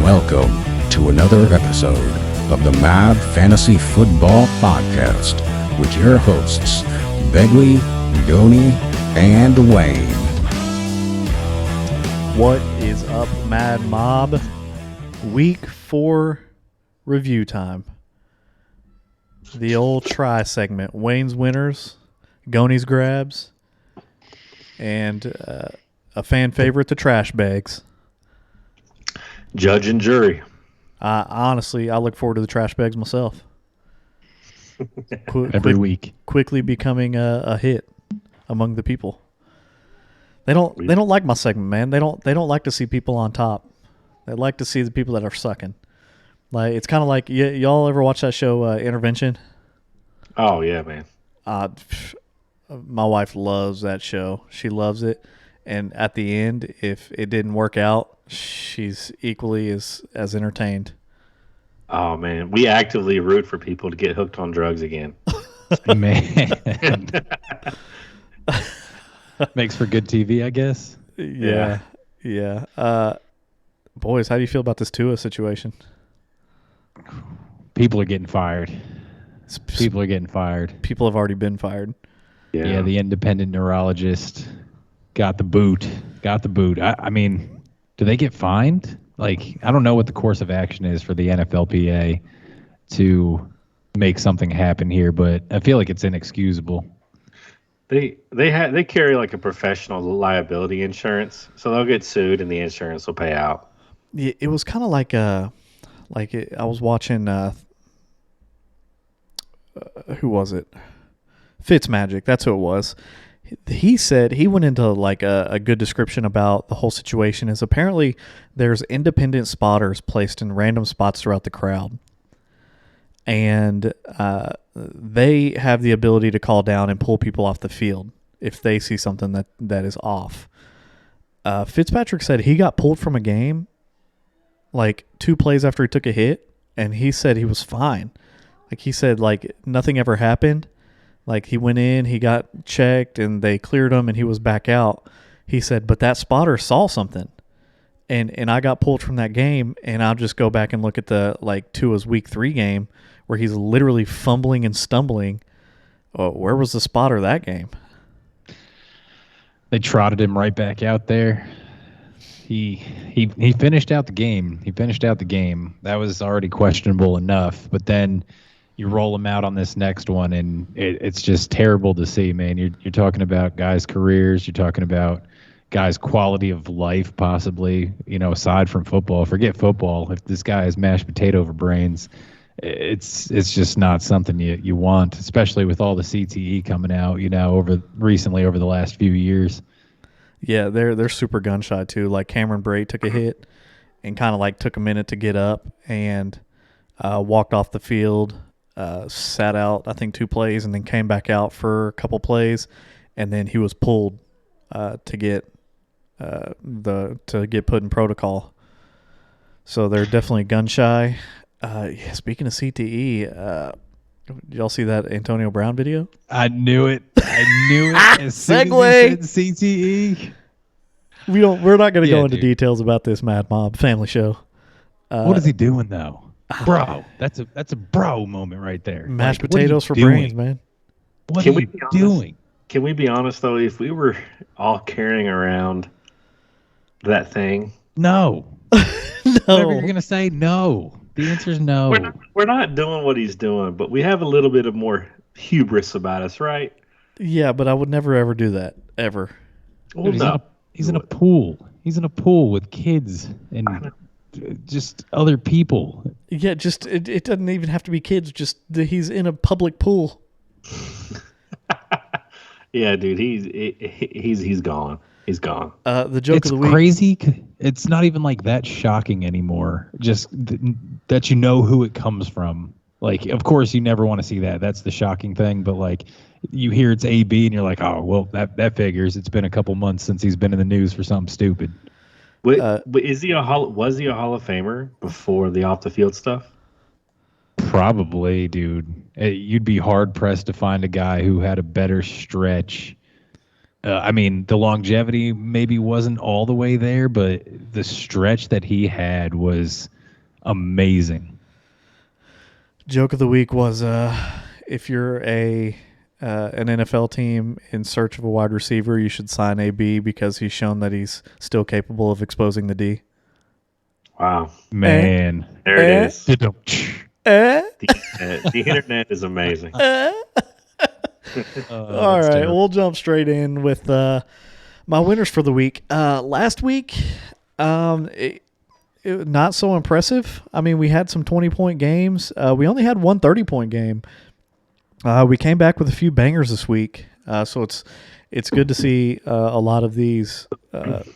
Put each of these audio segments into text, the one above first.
Welcome to another episode of the Mad Fantasy Football Podcast with your hosts, Begley, Goni, and Wayne. What is up, Mad Mob? Week 4 review time. The old try segment. Wayne's winners, Goni's grabs, and a fan favorite, the TrashBegs. Judge and jury. Honestly, I look forward to the TrashBegs myself. Every week. Quickly becoming a hit among the people. They don't like my segment, man. They don't like to see people on top. They like to see the people that are sucking. Like, it's kind of like, y'all ever watch that show Intervention? Oh yeah, man. My wife loves that show. She loves it. And at the end, if it didn't work out, she's equally as entertained. Oh man, we actively root for people to get hooked on drugs again. Man. Makes for good TV, I guess. Yeah. Boys, how do you feel about this Tua situation? People are getting fired. People have already been fired. Yeah, the independent neurologist got the boot. I mean, do they get fined? Like, I don't know what the course of action is for the NFLPA to make something happen here, but I feel like it's inexcusable. They carry like a professional liability insurance, so they'll get sued and the insurance will pay out. Yeah, it was kind of like I was watching who was it? Fitzmagic, that's who it was. He said he went into like a good description about the whole situation. Is apparently there's independent spotters placed in random spots throughout the crowd, and they have the ability to call down and pull people off the field if they see something that is off. Fitzpatrick said he got pulled from a game like 2 plays after he took a hit, and he said he was fine. Like, he said, like, nothing ever happened. Like, he went in, he got checked, and they cleared him, and he was back out. He said, but that spotter saw something, and I got pulled from that game, and I'll just go back and look at the, like, Tua's Week 3 game where he's literally fumbling and stumbling. Oh, where was the spotter that game? They trotted him right back out there. He finished out the game. That was already questionable enough, but then you roll him out on this next one, and it's just terrible to see, man. You're talking about guys' careers. You're talking about guys' quality of life, possibly, aside from football. Forget football. If this guy has mashed potato over brains, it's just not something you want, especially with all the CTE coming out, over the last few years. Yeah, they're super gun shy too. Like, Cameron Brate took a hit and kind of like took a minute to get up and walked off the field. Sat out, I think, 2 plays, and then came back out for a couple plays, and then he was pulled to get put in protocol. So they're definitely gun shy. Speaking of CTE, did y'all see that Antonio Brown video? I knew it. As soon as he said CTE. We're not going to go into details about this Mad Mob family show. What is he doing though? Bro, that's a bro moment right there. Mashed potatoes for brains, man. What are you doing? Can we be honest though? If we were all carrying around that thing, no. No. Whatever you're gonna say, no. The answer is no. We're not doing what he's doing, but we have a little bit of more hubris about us, right? Yeah, but I would never ever do that ever. Well, he's in a pool. He's in a pool with kids and just other people. Yeah, just it doesn't even have to be kids. Just he's in a public pool. Yeah, dude, he's gone. He's gone. The joke of the week. It's crazy. It's not even like that shocking anymore. Just that you know who it comes from. Like, of course, you never want to see that. That's the shocking thing. But like, you hear it's AB, and you're like, oh, well, that figures. It's been a couple months since he's been in the news for something stupid. Wait, was he a Hall of Famer before the off the field stuff? Probably, dude. You'd be hard pressed to find a guy who had a better stretch. I mean, the longevity maybe wasn't all the way there, but the stretch that he had was amazing. Joke of the week was if you're an NFL team in search of a wide receiver, you should sign AB because he's shown that he's still capable of exposing the D. Wow. Man. There it is. Uh, The internet is amazing. All right, we'll jump straight in with my winners for the week. Last week, it not so impressive. I mean, we had some 20-point games. We only had one 30-point game. We came back with a few bangers this week, so it's good to see a lot of these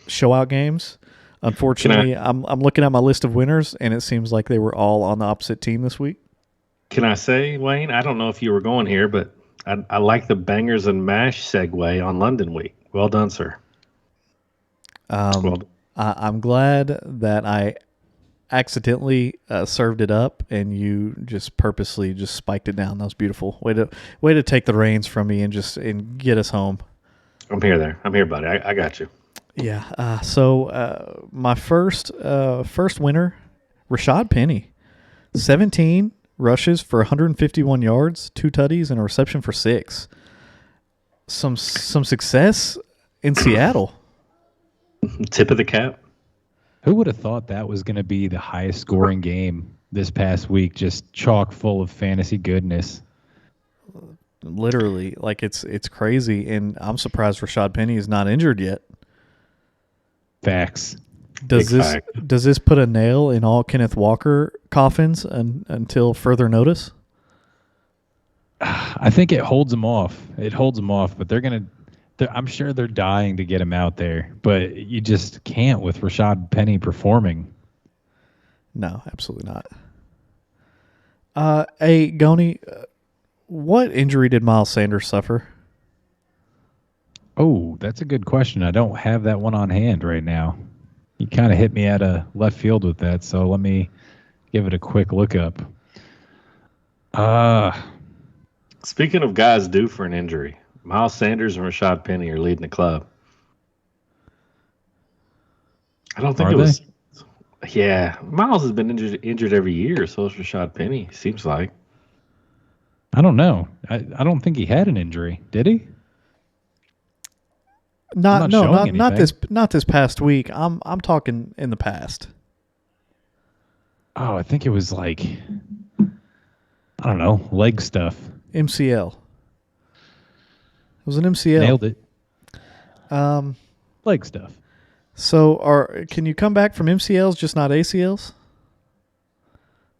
show-out games. Unfortunately, I'm looking at my list of winners, and it seems like they were all on the opposite team this week. Can I say, Wayne, I don't know if you were going here, but I like the bangers and mash segue on London week. Well done, sir. I'm glad that I accidentally served it up, and you just purposely just spiked it down. That was beautiful. Way to take the reins from me and get us home. I'm here, buddy. I got you. Yeah. So my first winner, Rashad Penny, 17 rushes for 151 yards, 2 tutties, and a reception for 6. Some success in Seattle. Tip of the cap. Who would have thought that was going to be the highest scoring game this past week? Just chock full of fantasy goodness. Literally, like it's crazy, and I'm surprised Rashad Penny is not injured yet. Facts. Does this put a nail in all Kenneth Walker coffins until further notice? I think it holds them off. But I'm sure they're dying to get him out there, but you just can't with Rashad Penny performing. No, absolutely not. Hey, Goni, what injury did Miles Sanders suffer? Oh, that's a good question. I don't have that one on hand right now. You kind of hit me out of left field with that, so let me give it a quick look up. Speaking of guys due for an injury, Miles Sanders and Rashad Penny are leading the club. I don't think was. Yeah, Miles has been injured every year, so is Rashad Penny, seems like. I don't know. I don't think he had an injury. Did he? Not this past week. I'm talking in the past. Oh, I think it was like, I don't know, leg stuff. MCL. It was an MCL. Nailed it. Leg stuff. So, can you come back from MCLs, just not ACLs?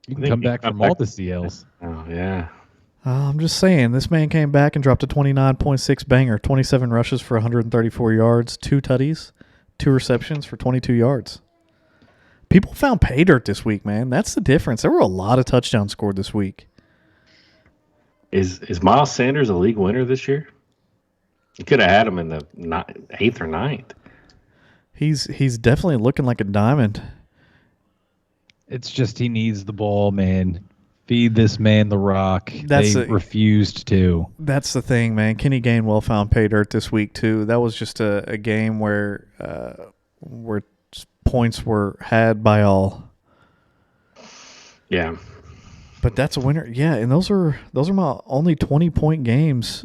You can come back from all the CLs. Oh yeah. I'm just saying, this man came back and dropped a 29.6 banger, 27 rushes for 134 yards, 2 tutties, 2 receptions for 22 yards. People found pay dirt this week, man. That's the difference. There were a lot of touchdowns scored this week. Is Miles Sanders a league winner this year? You could have had him in the 8th or 9th. He's definitely looking like a diamond. It's just he needs the ball, man. Feed this man the rock. They refused to. That's the thing, man. Kenny Gainwell found pay dirt this week too. That was just a game where points were had by all. Yeah. But that's a winner. Yeah, and those are my only 20-point games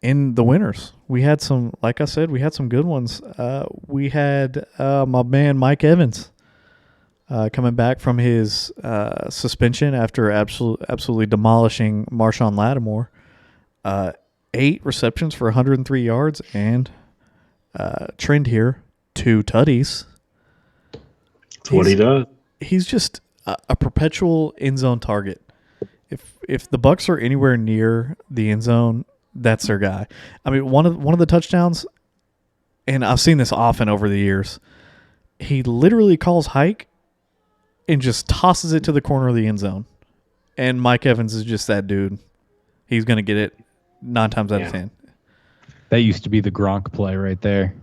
in the winners. We had some, like I said, we had some good ones. We had my man Mike Evans coming back from his suspension after absolutely demolishing Marshawn Lattimore. 8 receptions for 103 yards and trend here, 2 tutties. That's what he does. He's just a perpetual end zone target. If the Bucs are anywhere near the end zone, that's their guy. I mean, one of the touchdowns, and I've seen this often over the years, he literally calls hike and just tosses it to the corner of the end zone. And Mike Evans is just that dude. He's going to get it 9 times out of 10. That used to be the Gronk play right there.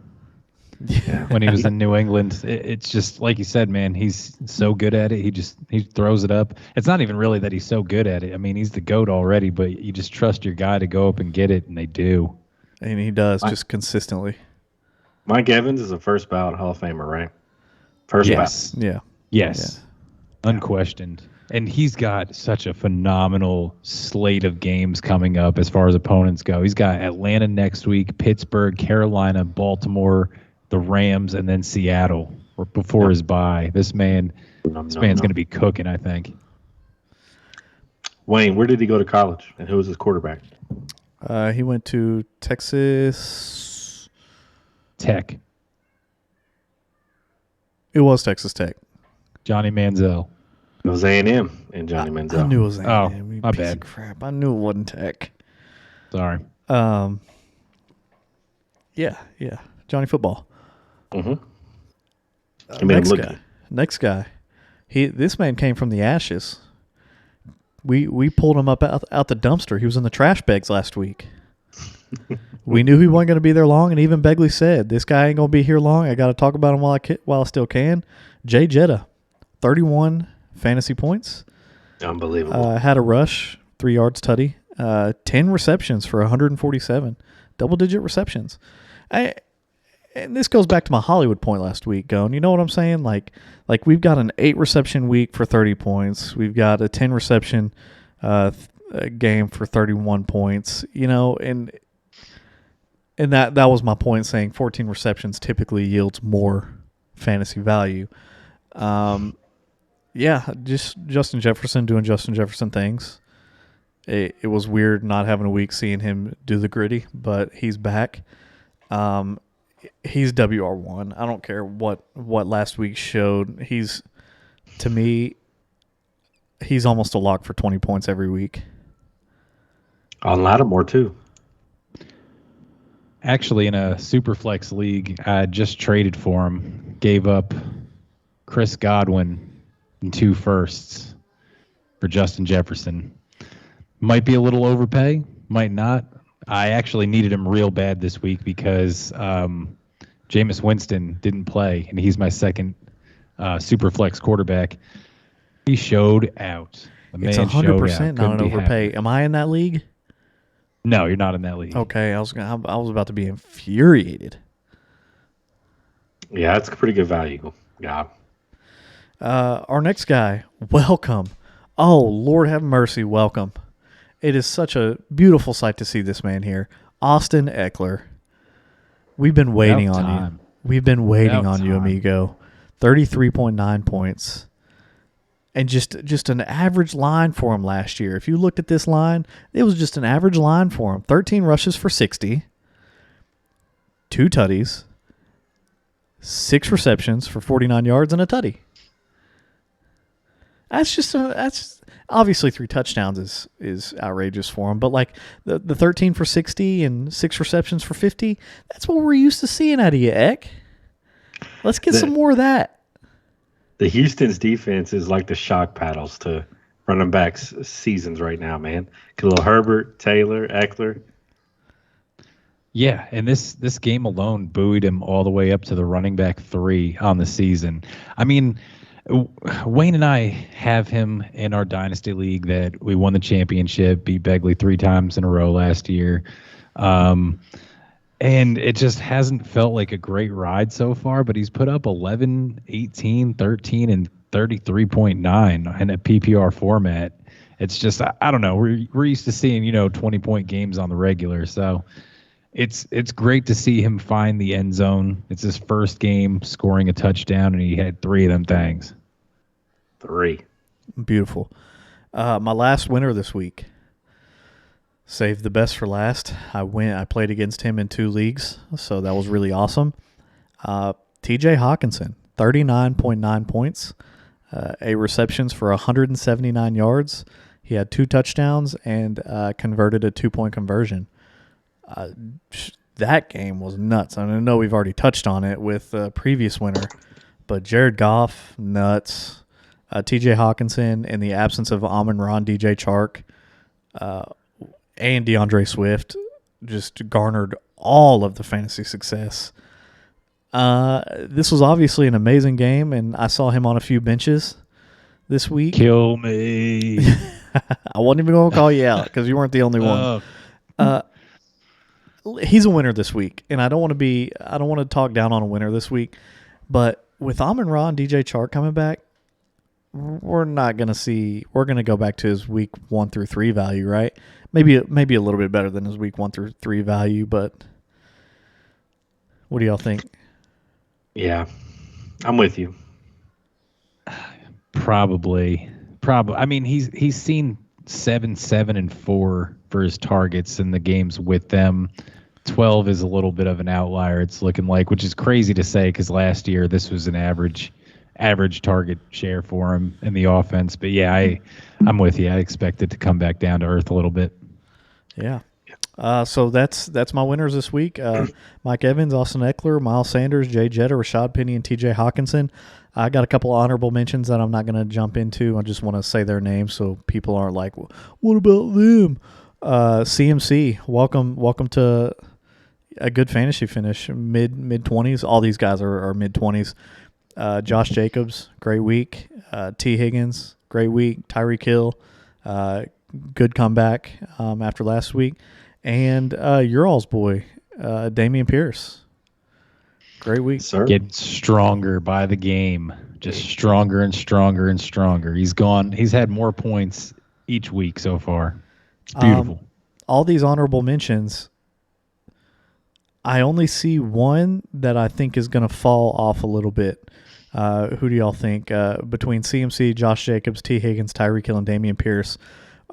Yeah. When he was in New England, it's just like you said, man. He's so good at it. He throws it up. It's not even really that he's so good at it. I mean, he's the GOAT already, but you just trust your guy to go up and get it, and they do. And he does just consistently. Mike Evans is a first ballot Hall of Famer, right? First ballot. Yeah. Yes. unquestioned. And he's got such a phenomenal slate of games coming up as far as opponents go. He's got Atlanta next week, Pittsburgh, Carolina, Baltimore, the Rams, and then Seattle before his bye. This man's going to be cooking, I think. Wayne, where did he go to college, and who was his quarterback? He went to Texas Tech. It was Texas Tech. Johnny Manziel. It was A&M and Johnny Manziel. I knew it was A&M. Oh, you my piece bad. of crap. I knew it wasn't Tech. Sorry. Yeah. Johnny Football. Mm-hmm. He made him look good. Next guy. This man came from the ashes. We pulled him up out the dumpster. He was in the TrashBegs last week. We knew he wasn't going to be there long, and even Begley said, this guy ain't going to be here long. I got to talk about him while I still can. Jay Jetta, 31 fantasy points. Unbelievable. Had a rush, 3 yards tutty, 10 receptions for 147, double-digit receptions. And this goes back to my Hollywood point last week, Gone. You know what I'm saying? Like we've got an 8-reception week for 30 points. We've got a 10-reception game for 31 points. You know, and that was my point, saying 14 receptions typically yields more fantasy value. Just Justin Jefferson doing Justin Jefferson things. It was weird not having a week seeing him do the gritty, but he's back. He's WR1. I don't care what last week showed. To me, he's almost a lock for 20 points every week. On Lattimore, too. Actually, in a Superflex league, I just traded for him. Gave up Chris Godwin and 2 firsts for Justin Jefferson. Might be a little overpay, might not. I actually needed him real bad this week because Jameis Winston didn't play, and he's my second Superflex quarterback. He showed out. It's 100% not an overpay. Am I in that league? No, you're not in that league. Okay, I was about to be infuriated. Yeah, that's a pretty good value. Yeah. Our next guy, welcome. Oh, Lord have mercy, welcome. It is such a beautiful sight to see this man here. Austin Eckler. We've been waiting on you. We've been waiting on you, amigo. 33.9 points. And just an average line for him last year. If you looked at this line, it was just an average line for him. 13 rushes for 60. 2 tutties. 6 receptions for 49 yards and a tutty. That's obviously 3 touchdowns is outrageous for him, but like the 13 for 60 and 6 receptions for 50, that's what we're used to seeing out of you, Eck. Let's get some more of that. The Houston's defense is like the shock paddles to running backs seasons right now, man. Khalil Herbert, Taylor, Eckler. Yeah, and this game alone buoyed him all the way up to the running back 3 on the season. I mean, Wayne and I have him in our dynasty league that we won the championship, beat Begley 3 times in a row last year. And it just hasn't felt like a great ride so far, but he's put up 11, 18, 13, and 33.9 in a PPR format. It's just, I don't know. We're used to seeing, 20-point games on the regular. So it's great to see him find the end zone. It's his first game scoring a touchdown, and he had 3 of them things. 3. Beautiful. My last winner this week. Saved the best for last. I played against him in 2 leagues, so that was really awesome. TJ Hawkinson, 39.9 points, 8 receptions for 179 yards. He had 2 touchdowns and converted a 2-point conversion. That game was nuts. I know we've already touched on it with the previous winner, but Jared Goff, nuts. TJ Hawkinson, in the absence of Amon-Ra, DJ Chark, and DeAndre Swift, just garnered all of the fantasy success. This was obviously an amazing game, and I saw him on a few benches this week. Kill me. I wasn't even going to call you out because you weren't the only one. He's a winner this week, and I don't want to talk down on a winner this week, but with Amon-Ra and DJ Chark coming back, we're not going to see. We're going to go back to his week 1 through 3 value, right? Maybe a little bit better than his week 1 through 3 value, but what do y'all think? Yeah, I'm with you. Probably. I mean, he's seen 7, 7, and 4 for his targets in the games with them. 12 is a little bit of an outlier, it's looking like, which is crazy to say because last year this was an average target share for him in the offense. But yeah, I'm with you. I expect it to come back down to earth a little bit. Yeah. So that's my winners this week. Mike Evans, Austin Eckler, Miles Sanders, Jay Jetta, Rashad Penny, and TJ Hawkinson. I got a couple honorable mentions that I'm not going to jump into. I just want to say their names so people aren't like, what about them? CMC, welcome to a good fantasy finish, mid 20s. All these guys are mid 20s. Josh Jacobs, great week. T. Higgins, great week. Tyreek Hill, good comeback after last week. And your all's boy, Damien Pierce. Great week. Sir. Getting stronger by the game. Just stronger and stronger and stronger. He's had more points each week so far. It's beautiful. All these honorable mentions, I only see one that I think is going to fall off a little bit. Who do y'all think? Between CMC, Josh Jacobs, T. Higgins, Tyreek Hill, and Dameon Pierce,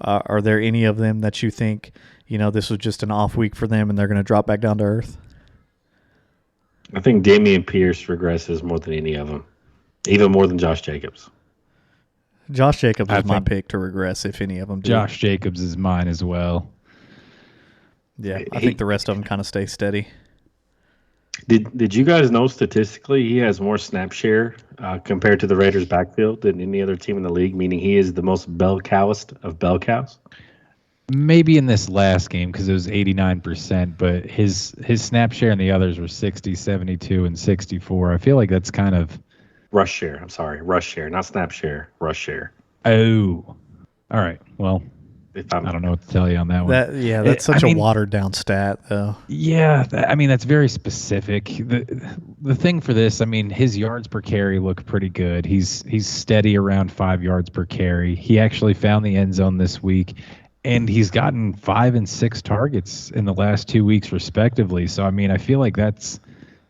are there any of them that you think, this was just an off week for them and they're going to drop back down to earth? I think Damien Pierce regresses more than any of them, even more than Josh Jacobs. Josh Jacobs is my pick to regress if any of them do. Josh Jacobs is mine as well. Yeah, I think the rest of them kind of stay steady. Did you guys know statistically he has more snap share compared to the Raiders' backfield than any other team in the league, meaning he is the most bell cowest of bell cows? Maybe in this last game because it was 89%, but his snap share and the others were 60, 72, and 64. I feel like that's kind of rush share. I'm sorry, rush share, not snap share. Rush share. Oh, all right. Well, I don't know what to tell you on that one. That's such a watered down stat, though. Yeah, that's very specific. The thing for this, his yards per carry look pretty good. He's steady around 5 yards per carry. He actually found the end zone this week. And he's gotten 5 and 6 targets in the last 2 weeks, respectively. So, I feel like that's,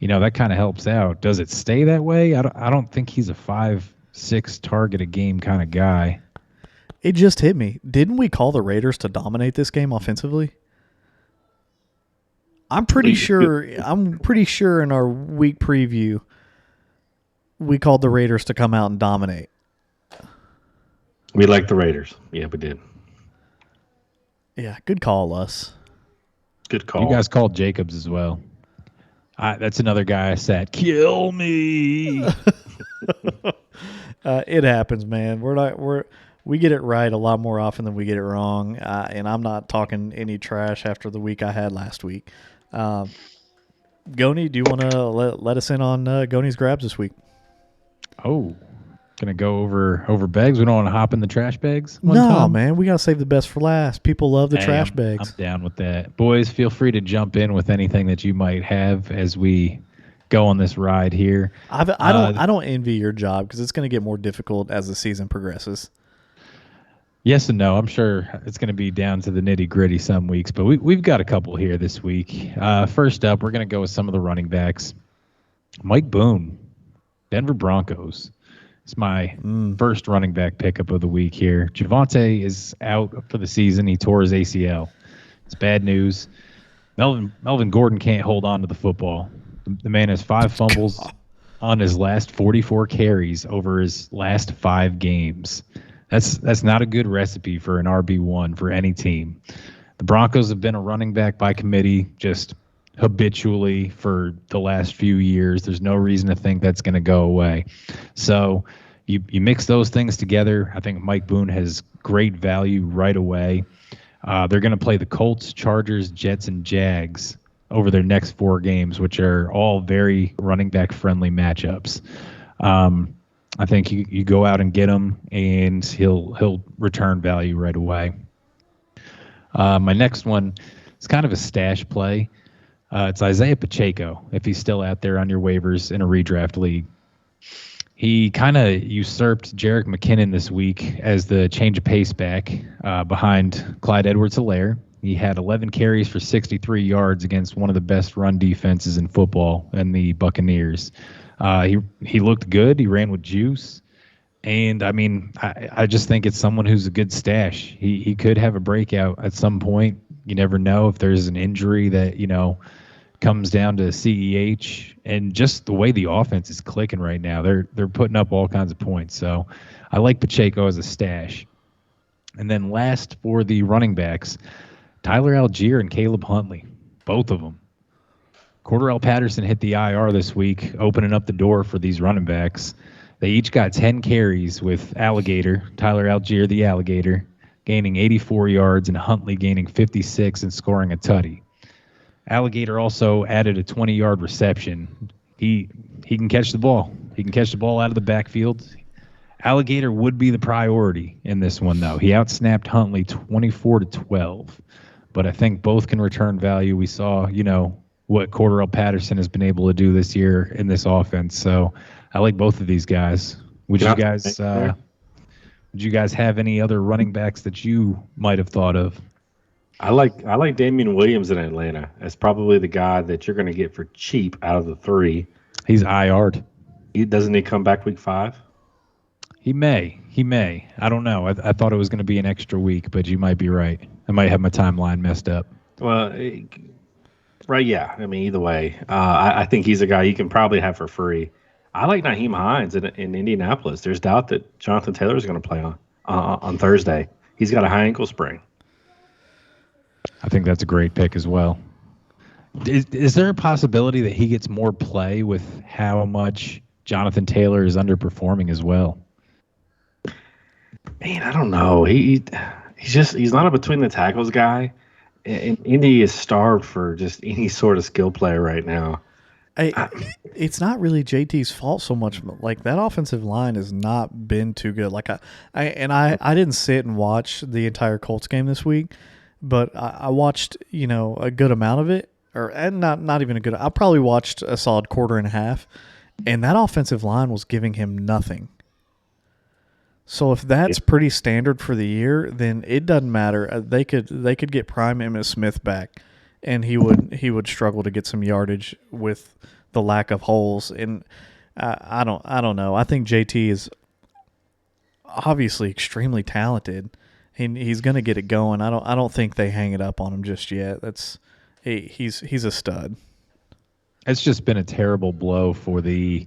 that kind of helps out. Does it stay that way? I don't think he's a 5-6 target a game kind of guy. It just hit me. Didn't we call the Raiders to dominate this game offensively? I'm pretty sure in our week preview we called the Raiders to come out and dominate. We like the Raiders. Yeah, we did. Yeah, good call, us. Good call. You guys called Jacobs as well. That's another guy I said, kill me. It happens, man. We get it right a lot more often than we get it wrong. And I'm not talking any trash after the week I had last week. Goni, do you want to let us in on Goni's grabs this week? Oh, gonna go over bags. We don't want to hop in the trash bags. No, man, we gotta save the best for last. People love the trash bags. I'm down with that. Boys, feel free to jump in with anything that you might have as we go on this ride here. I don't envy your job because it's gonna get more difficult as the season progresses. Yes and no. I'm sure it's going to be down to the nitty gritty some weeks, but we've got a couple here this week. First up, we're going to go with some of the running backs. Mike Boone, Denver Broncos. It's my first running back pickup of the week here. Javonte is out for the season. He tore his ACL. It's bad news. Melvin Gordon can't hold on to the football. The man has 5 fumbles on his last 44 carries over his last 5 games. That's not a good recipe for an RB1 for any team. The Broncos have been a running back by committee just habitually for the last few years. There's no reason to think that's going to go away. So you mix those things together. I think Mike Boone has great value right away. They're going to play the Colts, Chargers, Jets, and Jags over their next 4 games, which are all very running back friendly matchups. I think you go out and get him, and he'll return value right away. My next one is kind of a stash play. It's Isaiah Pacheco, if he's still out there on your waivers in a redraft league. He kind of usurped Jerick McKinnon this week as the change of pace back behind Clyde Edwards-Helaire. He had 11 carries for 63 yards against one of the best run defenses in football and the Buccaneers. He looked good. He ran with juice. And, I mean, I just think it's someone who's a good stash. He could have a breakout at some point. You never know if there's an injury that, comes down to CEH. And just the way the offense is clicking right now, they're putting up all kinds of points. So I like Pacheco as a stash. And then last for the running backs, Tyler Algier and Caleb Huntley, both of them. Cordarrelle Patterson hit the IR this week, opening up the door for these running backs. They each got 10 carries with Tyler Algier, the Alligator, gaining 84 yards, and Huntley gaining 56 and scoring a tutty. Alligator also added a 20-yard reception. He can catch the ball. He can catch the ball out of the backfield. Alligator would be the priority in this one, though. He outsnapped Huntley 24-12. But I think both can return value. We saw, what Cordarrelle Patterson has been able to do this year in this offense. So I like both of these guys. Would you guys have any other running backs that you might have thought of? I like Damien Williams in Atlanta. That's probably the guy that you're going to get for cheap out of the three. He's IR'd. Doesn't he come back week 5? He may. I don't know. I thought it was going to be an extra week, but you might be right. I might have my timeline messed up. Well, right, yeah. I mean, either way, I think he's a guy you can probably have for free. I like Nyheim Hines in Indianapolis. There's doubt that Jonathan Taylor is going to play on Thursday. He's got a high ankle sprain. I think that's a great pick as well. Is there a possibility that he gets more play with how much Jonathan Taylor is underperforming as well? Man, I don't know. He's not a between the tackles guy. And Indy is starved for just any sort of skill player right now. It's not really JT's fault so much. Like, that offensive line has not been too good. Like I didn't sit and watch the entire Colts game this week, but I watched a good amount of it, and not even a good. I probably watched a solid quarter and a half, and that offensive line was giving him nothing. So if that's pretty standard for the year, then it doesn't matter. They could get prime Emmitt Smith back, and he would struggle to get some yardage with the lack of holes. And I don't know. I think JT is obviously extremely talented. He's going to get it going. I don't think they hang it up on him just yet. He's a stud. It's just been a terrible blow for the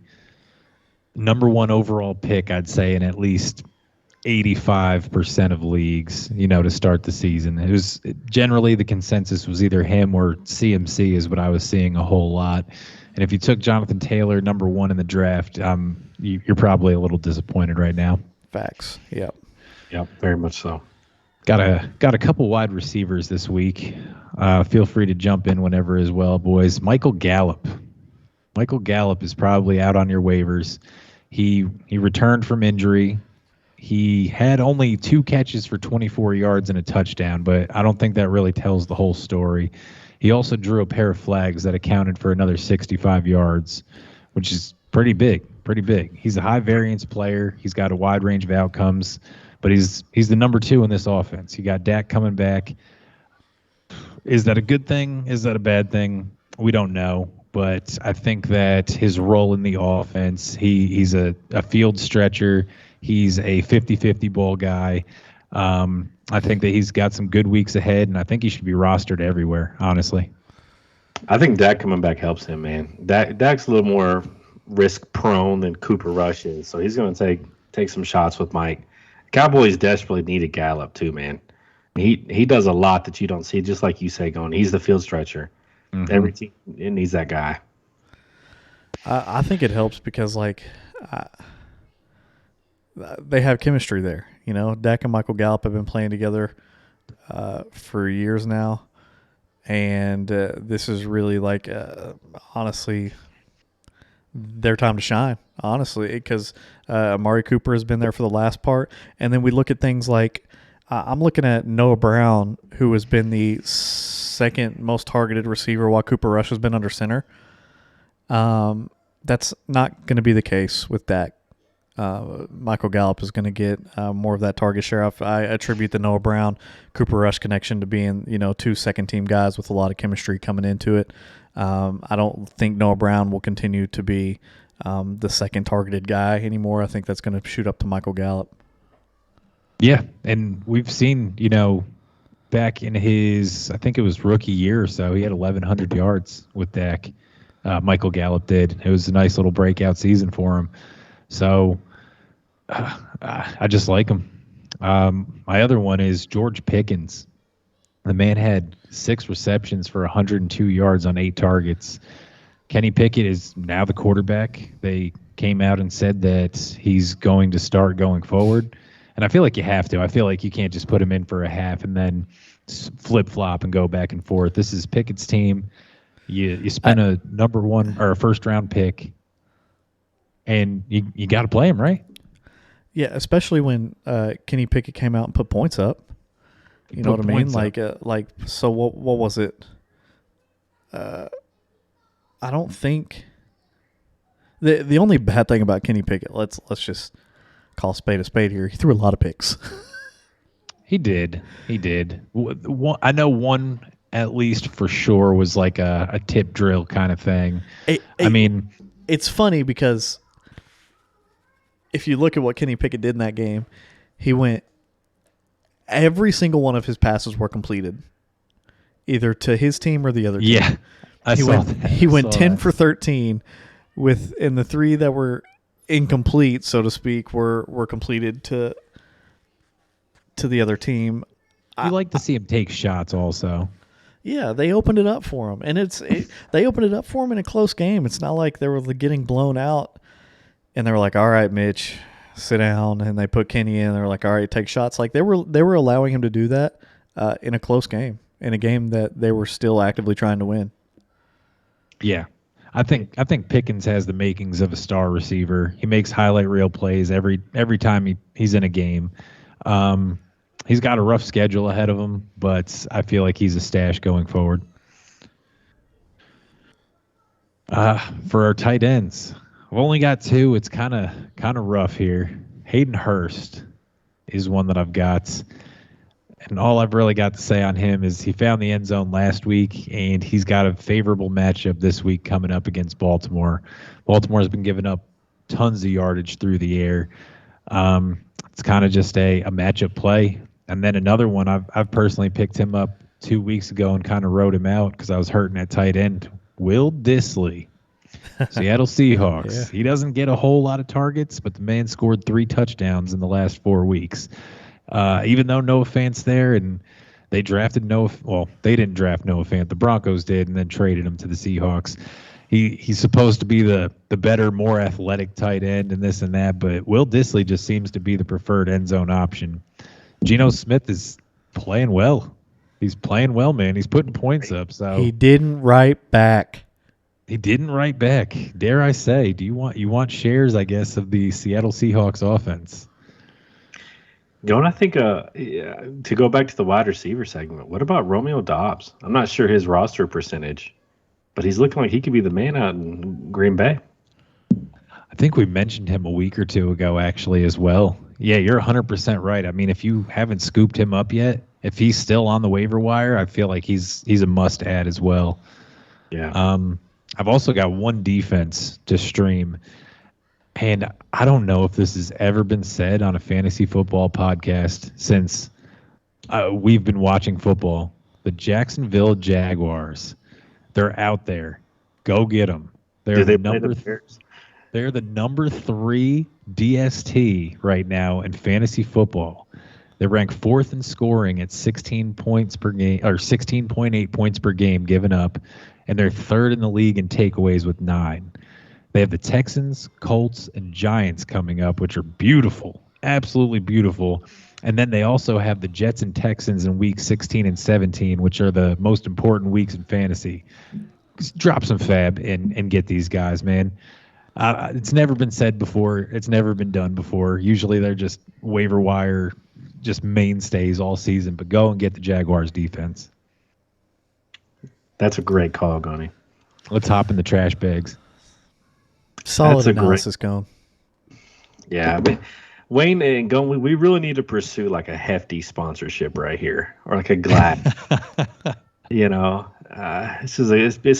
number 1 overall pick, I'd say, in at least 85% of leagues, to start the season. It was generally the consensus was either him or CMC is what I was seeing a whole lot. And if you took Jonathan Taylor, number 1 in the draft, you're probably a little disappointed right now. Facts. Yep. Yep, very much so. Got a couple wide receivers this week. Feel free to jump in whenever as well, boys. Michael Gallup. Michael Gallup is probably out on your waivers. He returned from injury. He had only 2 catches for 24 yards and a touchdown, but I don't think that really tells the whole story. He also drew a pair of flags that accounted for another 65 yards, which is pretty big. He's a high variance player. He's got a wide range of outcomes, but he's the number 2 in this offense. You got Dak coming back. Is that a good thing? Is that a bad thing? We don't know. But I think that his role in the offense, he's a field stretcher. He's a 50-50 ball guy. I think that he's got some good weeks ahead, and I think he should be rostered everywhere, honestly. I think Dak coming back helps him, man. Dak's a little more risk-prone than Cooper Rush is, so he's going to take some shots with Mike. Cowboys desperately need a Gallup too, man. He does a lot that you don't see, just like you say, Goni. He's the field stretcher. Mm-hmm. Every team needs that guy. I think it helps because, they have chemistry there. Dak and Michael Gallup have been playing together for years now, and this is really honestly, their time to shine. Honestly, because Amari Cooper has been there for the last part, and then we look at things like I'm looking at Noah Brown, who has been the second most targeted receiver while Cooper Rush has been under center. That's not going to be the case with Dak. Michael Gallup is going to get more of that target share. I attribute the Noah Brown Cooper Rush connection to being, two second-team guys with a lot of chemistry coming into it. I don't think Noah Brown will continue to be the second targeted guy anymore. I think that's going to shoot up to Michael Gallup. Yeah, and we've seen, back in his, I think it was rookie year or so, he had 1,100 yards with Dak. Michael Gallup did. It was a nice little breakout season for him. So I just like him. My other one is George Pickens. The man had 6 receptions for 102 yards on 8 targets. Kenny Pickett is now the quarterback. They came out and said that he's going to start going forward. And I feel like you have to. I feel like you can't just put him in for a half and then flip-flop and go back and forth. This is Pickett's team. You spend a number 1 or a first-round pick, and you got to play him, right? Yeah, especially when Kenny Pickett came out and put points up. You know what I mean? So what was it? I don't think the only bad thing about Kenny Pickett, let's just call a spade here. He threw a lot of picks. He did. I know one at least for sure was like a tip drill kind of thing. It's funny because if you look at what Kenny Pickett did in that game, every single one of his passes were completed, either to his team or the other team. Yeah, He went 10 for 13, and the 3 that were incomplete, so to speak, were completed to the other team. You like to see him take shots also. Yeah, they opened it up for him, and they opened it up for him in a close game. It's not like they were getting blown out, and they were like, "All right, Mitch, sit down," and they put Kenny in. They were like, "All right, take shots." Like they were allowing him to do that in a close game, in a game that they were still actively trying to win. Yeah, I think Pickens has the makings of a star receiver. He makes highlight reel plays every time he's in a game. He's got a rough schedule ahead of him, but I feel like he's a stash going forward. For our tight ends, I've only got 2. It's kind of rough here. Hayden Hurst is one that I've got, and all I've really got to say on him is he found the end zone last week, and he's got a favorable matchup this week coming up against Baltimore. Baltimore's been giving up tons of yardage through the air. It's kind of just a matchup play. And then another one, I've personally picked him up 2 weeks ago and kind of wrote him out because I was hurting at tight end. Will Dissly, Seattle Seahawks. Yeah. He doesn't get a whole lot of targets, but the man scored 3 touchdowns in the last 4 weeks. Even though Noah Fant's there, and they drafted they didn't draft Noah Fant. The Broncos did, and then traded him to the Seahawks. He's supposed to be the better, more athletic tight end and this and that, but Will Dissly just seems to be the preferred end zone option. Geno Smith is playing well. He's playing well, man. He's putting points up. So he didn't write back. Dare I say? Do you want shares, I guess, of the Seattle Seahawks offense? Don't I think to go back to the wide receiver segment, what about Romeo Dobbs? I'm not sure his roster percentage, but he's looking like he could be the man out in Green Bay. I think we mentioned him a week or 2 ago, actually, as well. Yeah, you're 100% right. I mean, if you haven't scooped him up yet, if he's still on the waiver wire, I feel like he's a must-add as well. Yeah. I've also got one defense to stream, and I don't know if this has ever been said on a fantasy football podcast since we've been watching football. The Jacksonville Jaguars, they're out there. Go get them. They're the number 3 DST right now in fantasy football. They rank 4th in scoring at 16 points per game, or 16.8 points per game given up, and they're 3rd in the league in takeaways with 9. They have the Texans, Colts, and Giants coming up, which are beautiful, absolutely beautiful. And then they also have the Jets and Texans in week 16 and 17, which are the most important weeks in fantasy. Just drop some fab and get these guys, man. It's never been said before. It's never been done before. Usually they're just waiver wire, just mainstays all season. But go and get the Jaguars defense. That's a great call, Goni. Let's hop in the trash bags. Solid analysis going. Yeah, I mean, Wayne and Goni, we really need to pursue like a hefty sponsorship right here, or like a glass. This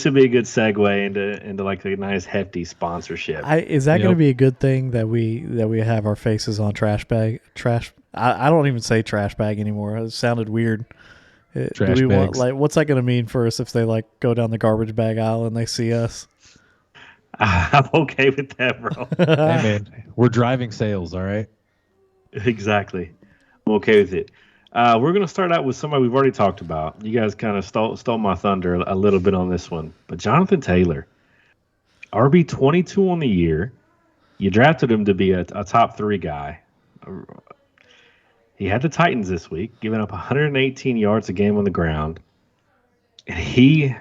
would be a good segue into like a nice hefty sponsorship. Is that going to be a good thing that we have our faces on trash bag? I don't even say trash bag anymore. It sounded weird. Trash bags. What's that going to mean for us if they like go down the garbage bag aisle and they see us? I'm okay with that, bro. Hey man, we're driving sales, all right? Exactly. I'm okay with it. We're going to start out with somebody we've already talked about. You guys kind of stole my thunder a little bit on this one. But Jonathan Taylor, RB 22 on the year. You drafted him to be a top 3 guy. He had the Titans this week, giving up 118 yards a game on the ground. And he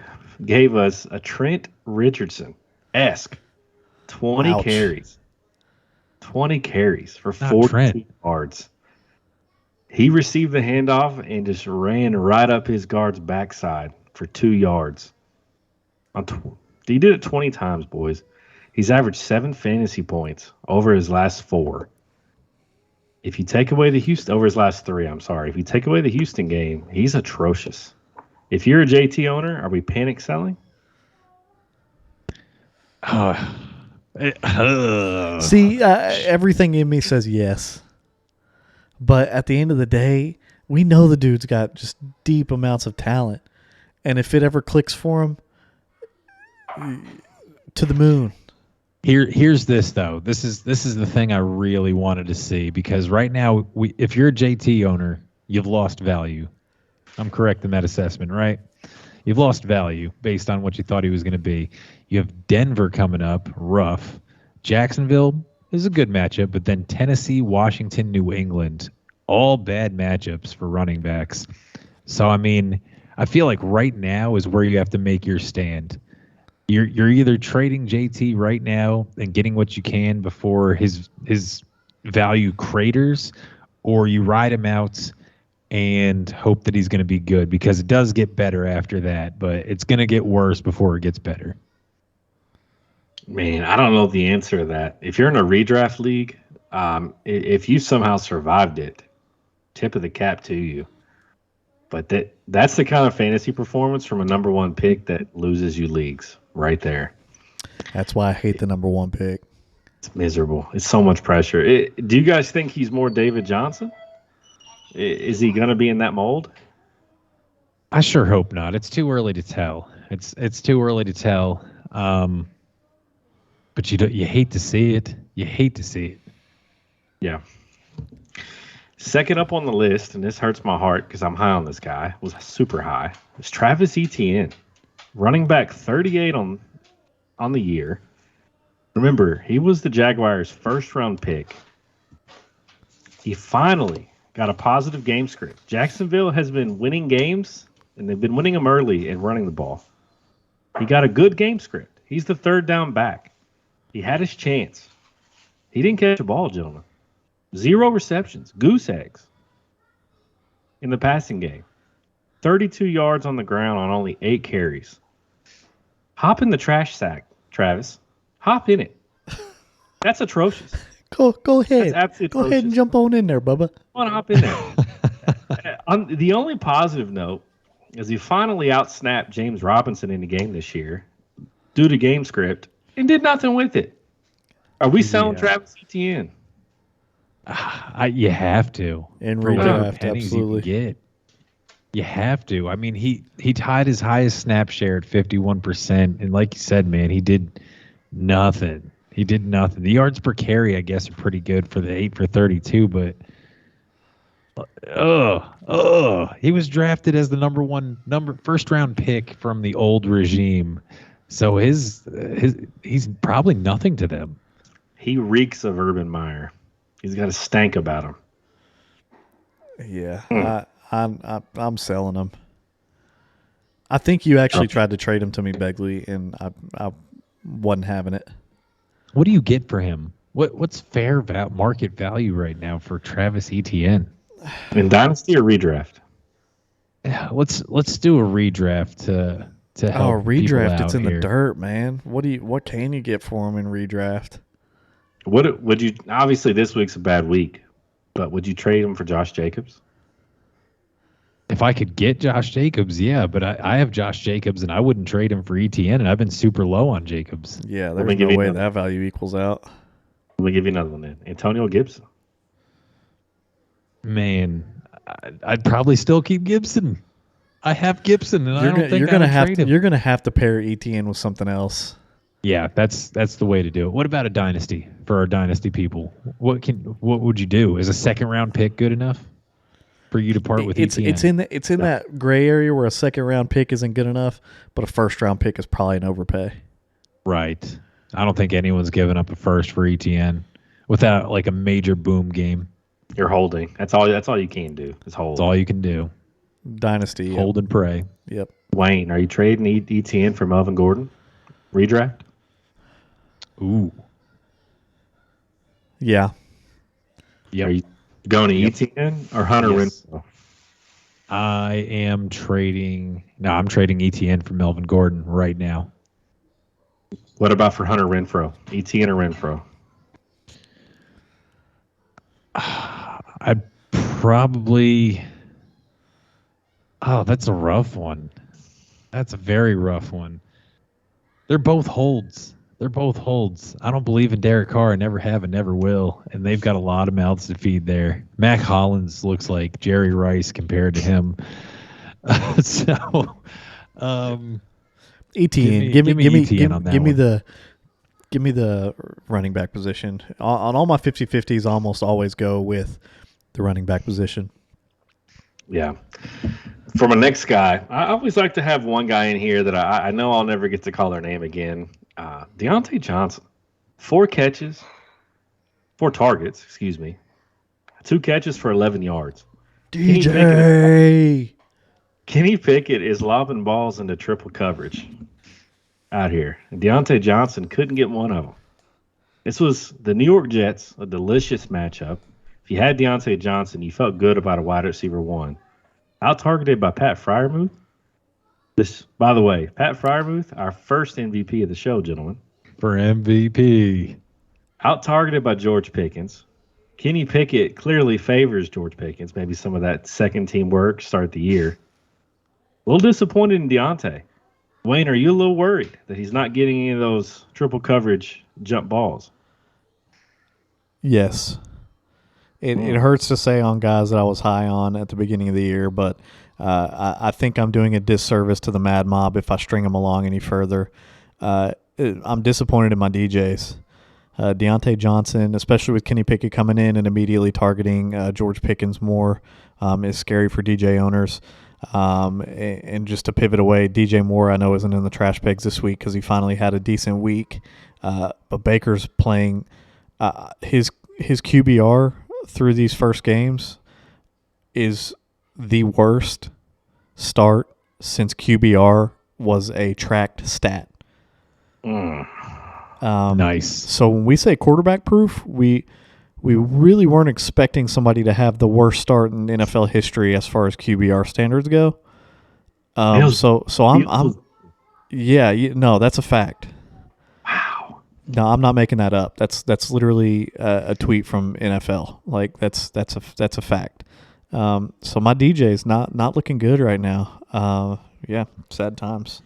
gave us a Trent Richardson-esque 20 carries. 20 carries for 42 yards. He received the handoff and just ran right up his guard's backside for 2 yards. He did it 20 times, boys. He's averaged 7 fantasy points over his last 4. If you take away over his last 3, I'm sorry. If you take away the Houston game, he's atrocious. If you're a JT owner, are we panic selling? See, everything in me says yes. But at the end of the day, we know the dude's got just deep amounts of talent. And if it ever clicks for him, to the moon. Here's this though. This is the thing I really wanted to see, because right now, if you're a JT owner, you've lost value. I'm correct in that assessment, right? You've lost value based on what you thought he was going to be. You have Denver coming up, rough. Jacksonville is a good matchup, but then Tennessee, Washington, New England, all bad matchups for running backs. So I mean, I feel like right now is where you have to make your stand. You're either trading JT right now and getting what you can before his value craters, or you ride him out and hope that he's going to be good, because it does get better after that, but it's going to get worse before it gets better. Man, I don't know the answer to that. If you're in a redraft league, if you somehow survived it, tip of the cap to you. But that's the kind of fantasy performance from a number 1 pick that loses you leagues right there. That's why I hate the number 1 pick. It's miserable. It's so much pressure. Do you guys think he's more David Johnson? Is he going to be in that mold? I sure hope not. It's too early to tell. It's too early to tell. But you hate to see it. You hate to see it. Yeah. Second up on the list, and this hurts my heart because I'm high on this guy, was super high, is Travis Etienne, running back 38 on the year. Remember, he was the Jaguars' first-round pick. He finally got a positive game script. Jacksonville has been winning games, and they've been winning them early and running the ball. He got a good game script. He's the third down back. He had his chance. He didn't catch a ball, gentlemen. 0 receptions, goose eggs in the passing game. 32 yards on the ground on only 8 carries. Hop in the trash sack, Travis. Hop in it. That's atrocious. Go ahead. That's absolutely Go ahead and jump on in there, Bubba. I want to hop in there. The only positive note is he finally outsnapped James Robinson in the game this year due to game script and did nothing with it. Are we selling Travis Etienne? You have to. In redraft, absolutely. You have to. I mean, he tied his highest snap share at 51%, and like you said, man, he did nothing. He did nothing. The yards per carry, I guess, are pretty good for the 8 for 32, but he was drafted as the first round pick from the old regime. So he's probably nothing to them. He reeks of Urban Meyer. He's got a stank about him. Yeah, I'm selling him. I think you actually tried to trade him to me, Begley, and I wasn't having it. What do you get for him? What's fair market value right now for Travis Etienne? In Dynasty or redraft? Yeah, let's do a redraft to help. Oh, redraft! It's in here. the dirt, man. What can you get for him in redraft? Would you? Obviously, this week's a bad week, but would you trade him for Josh Jacobs? If I could get Josh Jacobs, yeah, but I have Josh Jacobs, and I wouldn't trade him for ETN, and I've been super low on Jacobs. Yeah, Let me there's give no you way another. that value equals out. Let me give you another one then. Antonio Gibson. Man, I'd probably still keep Gibson. I have Gibson, and I don't think You're I gonna would have trade to him. you're gonna have to pair ETN with something else. Yeah, that's the way to do it. What about a dynasty for our dynasty people? What would you do? Is a second round pick good enough for you to part with ETN? It's in that gray area where a second round pick isn't good enough, but a first round pick is probably an overpay. Right. I don't think anyone's given up a first for ETN without like a major boom game. You're holding. That's all you can do is hold. That's all you can do. Dynasty. Yep. Hold and pray. Yep. Wayne, are you trading ETN for Melvin Gordon? Redraft? Ooh. Yeah. Yep. Are you going to ETN or Hunter Yes. Renfrow? I'm trading ETN for Melvin Gordon right now. What about for Hunter Renfrow? ETN or Renfrow? I'd probably. Oh, that's a rough one. That's a very rough one. They're both holds. I don't believe in Derek Carr. I never have and never will. And they've got a lot of mouths to feed there. Mac Hollins looks like Jerry Rice compared to him. ETN. Give me ETN on that one. Give me the running back position. On all my 50-50s, I almost always go with the running back position. Yeah. For my next guy, I always like to have one guy in here that I know I'll never get to call their name again. Deontay Johnson. 4 targets, 2 catches for 11 yards. DJ. Kenny Pickett is lobbing balls into triple coverage out here. And Deontay Johnson couldn't get one of them. This was the New York Jets, a delicious matchup. If you had Deontay Johnson, you felt good about a wide receiver one. Out-targeted by Pat Freiermuth. This, by the way, Pat Freiermuth, our first MVP of the show, gentlemen. For MVP. Out-targeted by George Pickens. Kenny Pickett clearly favors George Pickens. Maybe some of that second-team work start the year. A little disappointed in Deontay. Wayne, are you a little worried that he's not getting any of those triple coverage jump balls? Yes. It hurts to say on guys that I was high on at the beginning of the year, but I think I'm doing a disservice to the Mad Mob if I string them along any further. I'm disappointed in my DJs. Deontay Johnson, especially with Kenny Pickett coming in and immediately targeting George Pickens more, is scary for DJ owners. And just to pivot away, DJ Moore I know isn't in the trash bags this week because he finally had a decent week. But Baker's playing his QBR through these first games is the worst start since QBR was a tracked stat. Nice. So when we say quarterback proof, we really weren't expecting somebody to have the worst start in NFL history as far as QBR standards go. So I'm no, that's a fact. Wow. No, I'm not making that up. That's literally a tweet from NFL. Like that's a fact. So my DJ's not looking good right now. Yeah, sad times.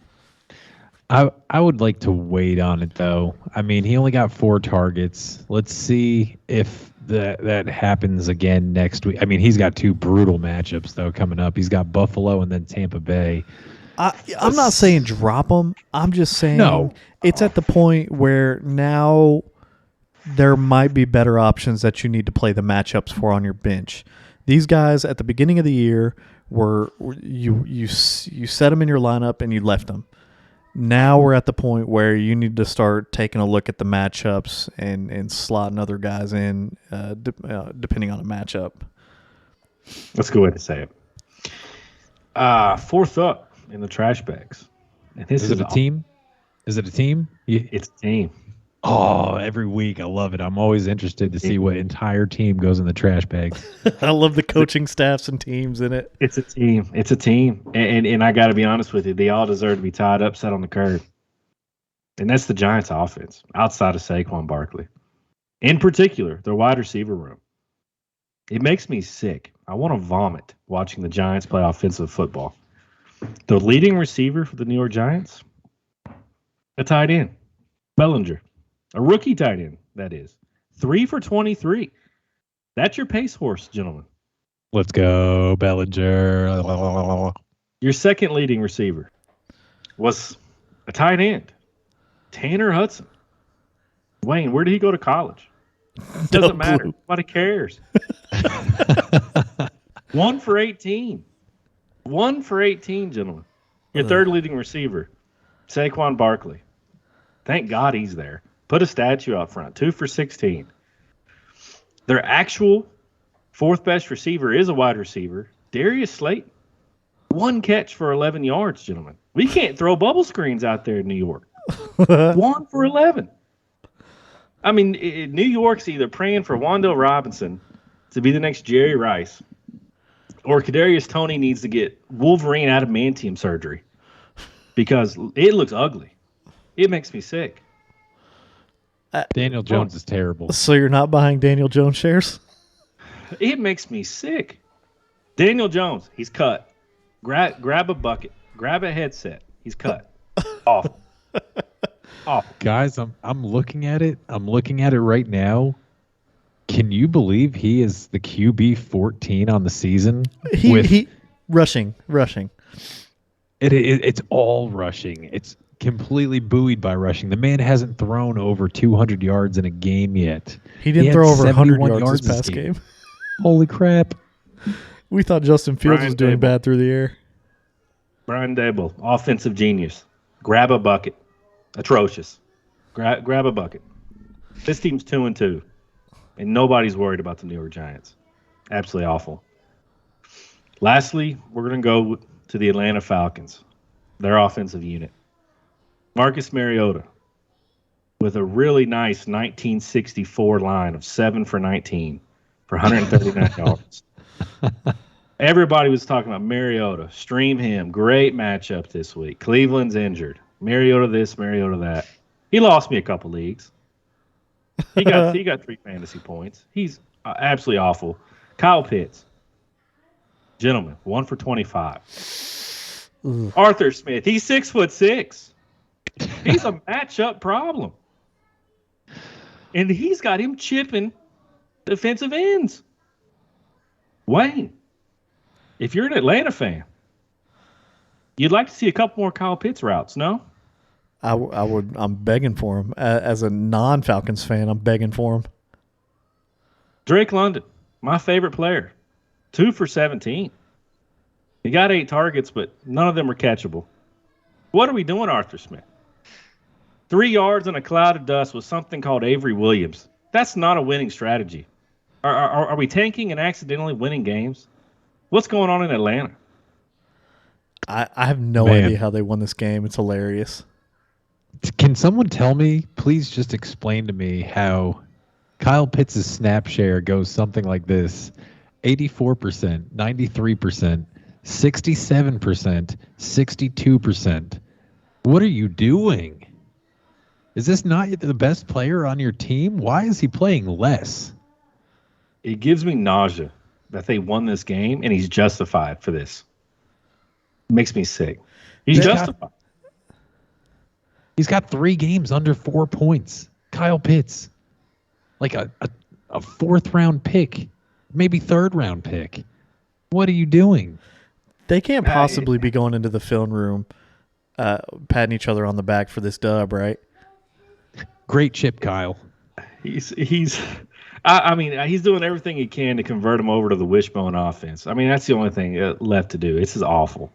I would like to wait on it though. I mean, he only got 4 targets. Let's see if that happens again next week. I mean, he's got 2 brutal matchups though coming up. He's got Buffalo and then Tampa Bay. I'm not saying drop him. I'm just saying No. It's at the point where now there might be better options that you need to play the matchups for on your bench. These guys at the beginning of the year were you set them in your lineup and you left them. Now we're at the point where you need to start taking a look at the matchups and slotting other guys in depending on the matchup. That's a good way to say it. Fourth up in the trash bags. And this Is it a team? Is it a team? It's a team. Oh, every week. I love it. I'm always interested to see what entire team goes in the trash bags. I love the coaching staffs and teams in it. It's a team. It's a team. And I got to be honest with you, they all deserve to be tied up, set on the curb. And that's the Giants' offense, outside of Saquon Barkley. In particular, their wide receiver room. It makes me sick. I want to vomit watching the Giants play offensive football. The leading receiver for the New York Giants, a tight end, Bellinger, a rookie tight end, that is. 3 for 23. That's your pace horse, gentlemen. Let's go, Bellinger. Your second leading receiver was a tight end, Tanner Hudson. Wayne, where did he go to college? Doesn't matter. Nobody cares. 1 for 18. 1 for 18, gentlemen. Your third leading receiver, Saquon Barkley. Thank God he's there. Put a statue out front. 2 for 16. Their actual fourth best receiver is a wide receiver, Darius Slayton. 1 catch for 11 yards, gentlemen. We can't throw bubble screens out there in New York. 1 for 11. I mean, New York's either praying for Wan'Dale Robinson to be the next Jerry Rice, or Kadarius Toney needs to get Wolverine adamantium surgery because it looks ugly. It makes me sick. Daniel Jones is terrible. So you're not buying Daniel Jones shares? It makes me sick. Daniel Jones, he's cut. Grab a bucket. Grab a headset. He's cut. Awful. Awful. Guys, I'm looking at it. I'm looking at it right now. Can you believe he is the QB 14 on the season? He rushing. It's all rushing. It's completely buoyed by rushing. The man hasn't thrown over 200 yards in a game yet. He didn't throw over 100 71 yards this past game. Holy crap. We thought Justin Fields was doing bad through the air. Brian Dable, offensive genius. Grab a bucket. Atrocious. Grab a bucket. This team's 2-2, and nobody's worried about the New York Giants. Absolutely awful. Lastly, we're going to go to the Atlanta Falcons, their offensive unit. Marcus Mariota with a really nice 1964 line of 7 for 19 for 139 yards. Everybody was talking about Mariota. Stream him. Great matchup this week. Cleveland's injured. Mariota this, Mariota that. He lost me a couple leagues. He got 3 fantasy points. He's absolutely awful. Kyle Pitts. Gentlemen, 1 for 25. Ooh. Arthur Smith, he's 6'6". He's a matchup problem. And he's got him chipping defensive ends. Wayne, if you're an Atlanta fan, you'd like to see a couple more Kyle Pitts routes, no? I would. I'm begging for him. As a non-Falcons fan, I'm begging for him. Drake London, my favorite player, 2 for 17. He got 8 targets, but none of them were catchable. What are we doing, Arthur Smith? 3 yards in a cloud of dust with something called Avery Williams. That's not a winning strategy. Are we tanking and accidentally winning games? What's going on in Atlanta? I have no idea how they won this game. It's hilarious. Can someone tell me, please just explain to me how Kyle Pitts' snap share goes something like this: 84%, 93%, 67%, 62%. What are you doing? Is this not the best player on your team? Why is he playing less? It gives me nausea that they won this game, and he's justified for this. It makes me sick. He's justified. He's got 3 games under 4 points. Kyle Pitts. Like a 4th-round pick, maybe 3rd-round pick. What are you doing? They can't possibly be going into the film room patting each other on the back for this dub, right? Great chip, Kyle. He's he's doing everything he can to convert him over to the wishbone offense. I mean, that's the only thing left to do. This is awful.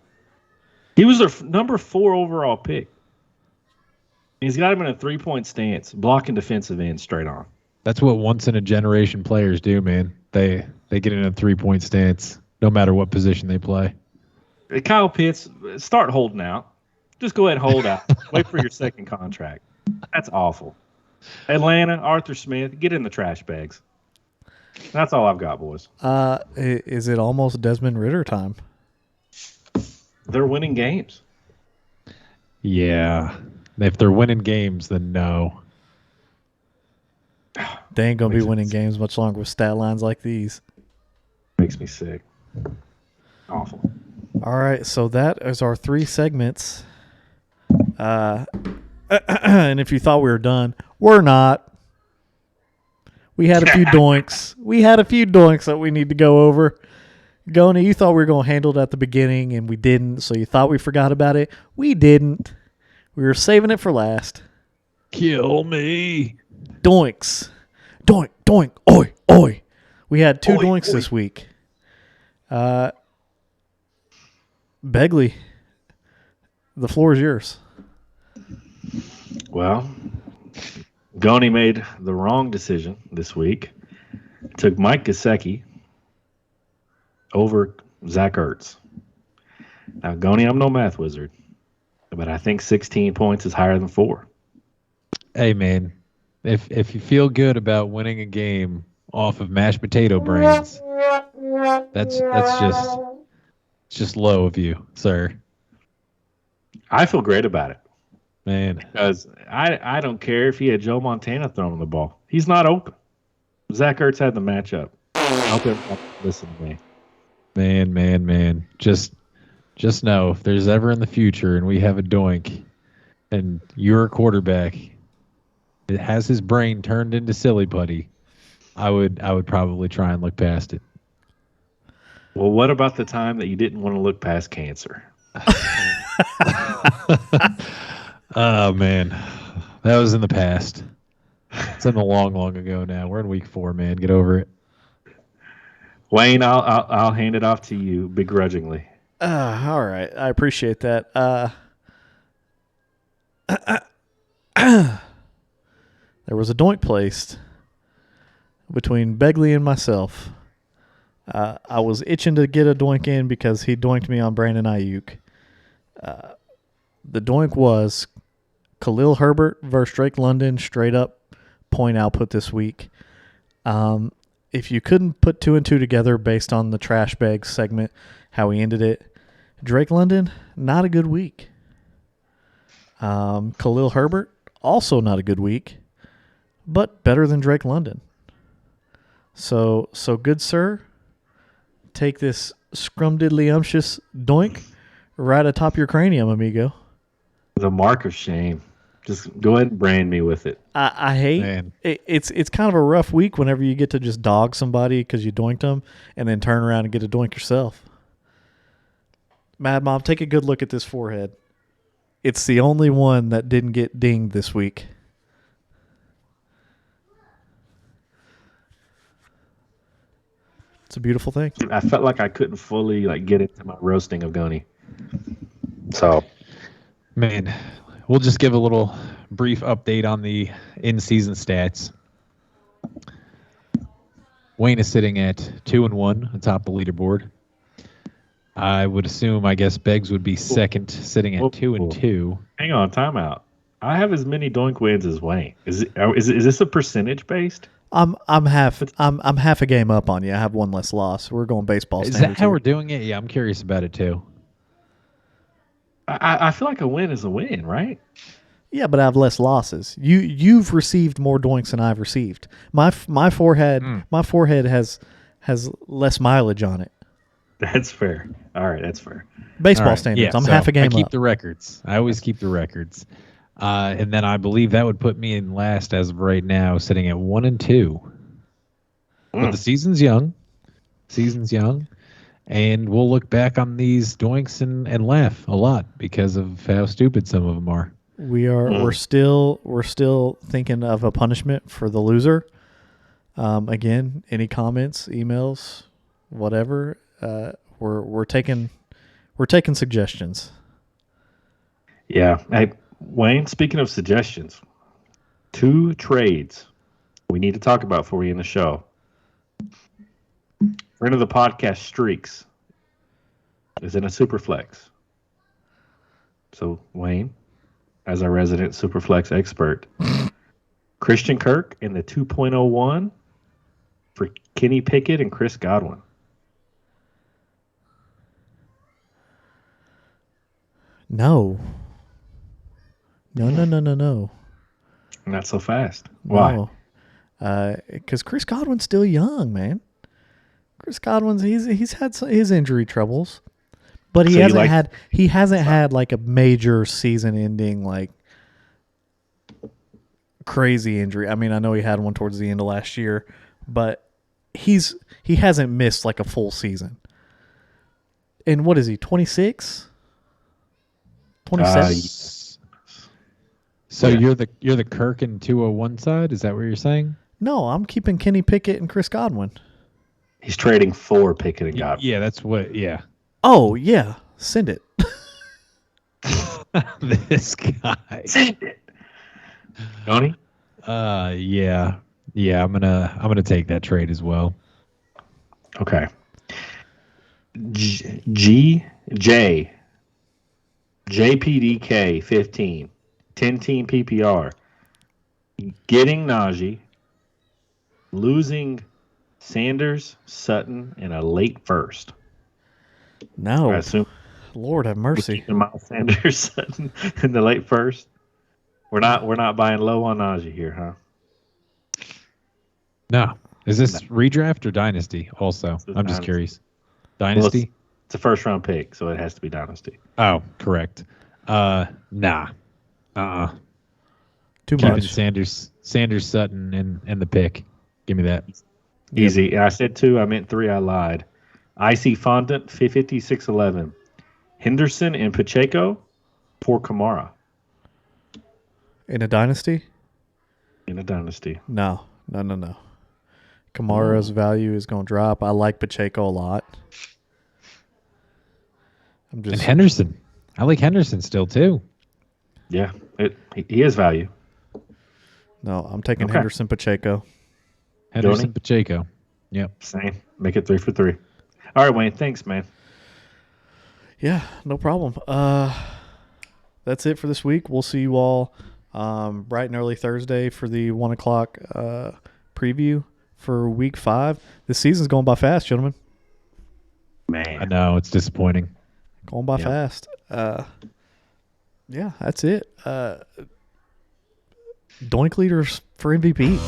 He was their number 4 overall pick. He's got him in a 3-point stance, blocking defensive ends straight on. That's what once-in-a-generation players do, man. They get in a 3-point stance, no matter what position they play. Kyle Pitts, start holding out. Just go ahead and hold out. Wait for your second contract. That's awful. Atlanta, Arthur Smith, get in the trash bags. That's all I've got, boys. Is it almost Desmond Ridder time? They're winning games. Yeah. If they're winning games, then no. They ain't gonna be winning games much longer with stat lines like these. Makes me sick. Awful. All right, so that is our 3 segments. And if you thought we were done, we're not. We had a few doinks. That we need to go over. Goni, you thought we were going to handle it at the beginning, and we didn't, so you thought we forgot about it. We didn't. We were saving it for last. Kill me. Doinks. Doink, doink, oi, oi. We had 2 doinks oi. this week. Begley, the floor is yours. Well, Goni made the wrong decision this week. Took Mike Gesicki over Zach Ertz. Now, Goni, I'm no math wizard, but I think 16 points is higher than 4. Hey, man, if you feel good about winning a game off of mashed potato brains, that's just low of you, sir. I feel great about it. Man, Because I don't care if he had Joe Montana throwing the ball. He's not open. Zach Ertz had the matchup. I hope everyone listen to me. Man. Just know if there's ever in the future and we have a doink and you're a quarterback, it has his brain turned into silly putty, I would probably try and look past it. Well, what about the time that you didn't want to look past cancer? Oh, man. That was in the past. It's in the long ago now. We're in week 4, man. Get over it. Wayne, I'll hand it off to you begrudgingly. All right. I appreciate that. There was a doink placed between Begley and myself. I was itching to get a doink in because he doinked me on Brandon Ayuk. The doink was Khalil Herbert versus Drake London, straight up point output this week. If you couldn't put 2 and 2 together based on the TrashBegs segment, how he ended it, Drake London, not a good week. Khalil Herbert, also not a good week, but better than Drake London. So good sir, take this scrumdiddlyumptious doink right atop your cranium, amigo. The mark of shame. Just go ahead and brand me with it. I hate it. It's kind of a rough week whenever you get to just dog somebody because you doinked them and then turn around and get a doink yourself. Mad Mom, take a good look at this forehead. It's the only one that didn't get dinged this week. It's a beautiful thing. I felt like I couldn't fully get into my roasting of Goni. So, Man, we'll just give a little brief update on the in-season stats. Wayne is sitting at 2-1 atop the leaderboard. I would assume, Beggs would be second, sitting at 2-2. Hang on, timeout. I have as many doink wins as Wayne. Is this a percentage based? I'm half a game up on you. I have one less loss. We're going baseball Is standards that how here. we're doing it? Yeah, I'm curious about it too. I feel like a win is a win, right? Yeah, but I have less losses. You've received more doinks than I've received. My forehead has less mileage on it. That's fair. All right, that's fair. Baseball All right, standards. yeah, I'm so half a game I keep up. the records. I always keep the records. And then I believe that would put me in last as of right now, sitting at 1-2. But the season's young. And we'll look back on these doinks and laugh a lot because of how stupid some of them are. We're still thinking of a punishment for the loser. Again, any comments, emails, whatever. We're taking suggestions. Yeah. Hey, Wayne, speaking of suggestions, 2 trades we need to talk about for you in the show. Friend of the podcast, Streaks, is in a Superflex. So, Wayne, as our resident Superflex expert, Christian Kirk in the 2.01 for Kenny Pickett and Chris Godwin. No. Not so fast. Why? No. because Chris Godwin's still young, man. Chris Godwin's he's had his injury troubles, but he hasn't had like a major season-ending like crazy injury. I mean, I know he had one towards the end of last year, but he hasn't missed like a full season. And what is he, 26? 27? So you're the Kirk and 201 side? Is that what you're saying? No, I'm keeping Kenny Pickett and Chris Godwin. He's trading for Pickett and Godwin. Yeah, that's what. Yeah. Oh yeah, send it. This guy. Send it. Goni? Yeah. I'm gonna take that trade as well. Okay. JPDK 15, 10-team PPR. Getting Najee, losing Sanders, Sutton, and a late first. No, I assume Lord have mercy. Miles Sanders, Sutton in the late first. We're not buying low on Najee here, huh? No. Is this redraft or dynasty? Also, I'm just curious. Dynasty. Well, it's a first round pick, so it has to be dynasty. Oh, correct. Nah. Too Keeping much. Sanders, Sutton, and the pick. Give me that. Easy. Yep. I said 2. I meant 3. I lied. Icy Fondant 5611. Henderson and Pacheco. Poor Kamara. In a dynasty? In a dynasty. No. Kamara's value is going to drop. I like Pacheco a lot. And Henderson. I like Henderson still too. Yeah, he has value. No, I'm taking Henderson Pacheco. Henderson Goni? Pacheco. Yep. Same. Make it 3 for 3. All right, Wayne. Thanks, man. Yeah, no problem. That's it for this week. We'll see you all bright and early Thursday for the 1 o'clock preview for week 5. This season's going by fast, gentlemen. Man. I know, it's disappointing. Going by fast. Yeah, that's it. Doink leaders for MVP.